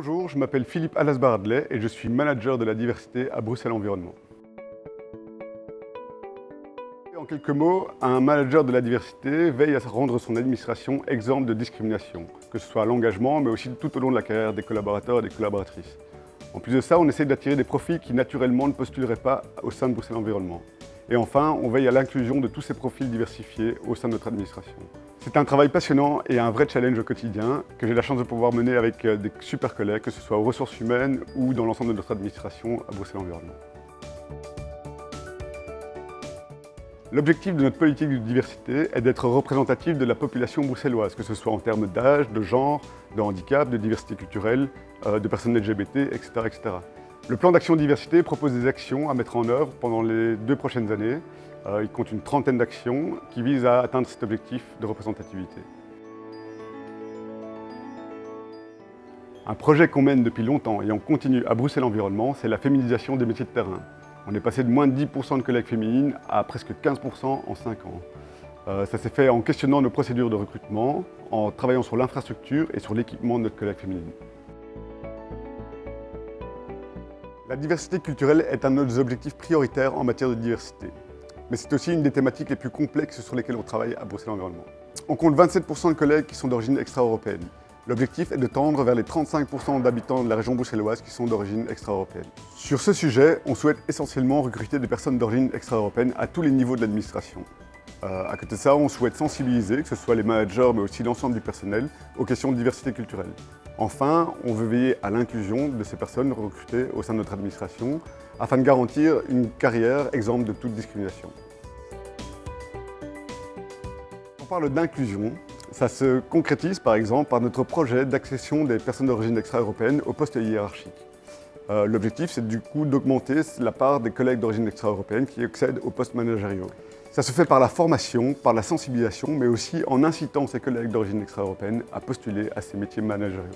Bonjour, je m'appelle Philippe Alas-Bardley et je suis manager de la diversité à Bruxelles Environnement. En quelques mots, un manager de la diversité veille à rendre son administration exempte de discrimination, que ce soit à l'engagement, mais aussi tout au long de la carrière des collaborateurs et des collaboratrices. En plus de ça, on essaie d'attirer des profils qui naturellement ne postuleraient pas au sein de Bruxelles Environnement. Et enfin, on veille à l'inclusion de tous ces profils diversifiés au sein de notre administration. C'est un travail passionnant et un vrai challenge au quotidien que j'ai la chance de pouvoir mener avec des super collègues, que ce soit aux ressources humaines ou dans l'ensemble de notre administration à Bruxelles Environnement. L'objectif de notre politique de diversité est d'être représentatif de la population bruxelloise, que ce soit en termes d'âge, de genre, de handicap, de diversité culturelle, de personnes LGBT, etc., etc. Le plan d'action diversité propose des actions à mettre en œuvre pendant les 2 prochaines années. Il compte une trentaine d'actions qui visent à atteindre cet objectif de représentativité. Un projet qu'on mène depuis longtemps et on continue à Bruxelles Environnement, c'est la féminisation des métiers de terrain. On est passé de moins de 10% de collègues féminines à presque 15% en 5 ans. Ça s'est fait en questionnant nos procédures de recrutement, en travaillant sur l'infrastructure et sur l'équipement de notre collègue féminine. La diversité culturelle est un de nos objectifs prioritaires en matière de diversité. Mais c'est aussi une des thématiques les plus complexes sur lesquelles on travaille à Bruxelles Environnement. On compte 27% de collègues qui sont d'origine extra-européenne. L'objectif est de tendre vers les 35% d'habitants de la région bruxelloise qui sont d'origine extra-européenne. Sur ce sujet, on souhaite essentiellement recruter des personnes d'origine extra-européenne à tous les niveaux de l'administration. À côté de ça, on souhaite sensibiliser, que ce soit les managers mais aussi l'ensemble du personnel, aux questions de diversité culturelle. Enfin, on veut veiller à l'inclusion de ces personnes recrutées au sein de notre administration afin de garantir une carrière exempte de toute discrimination. On parle d'inclusion. Ça se concrétise par exemple par notre projet d'accession des personnes d'origine extra-européenne aux postes hiérarchiques. L'objectif, c'est du coup d'augmenter la part des collègues d'origine extra-européenne qui accèdent aux postes managériaux. Ça se fait par la formation, par la sensibilisation, mais aussi en incitant ces collègues d'origine extra-européenne à postuler à ces métiers managériaux.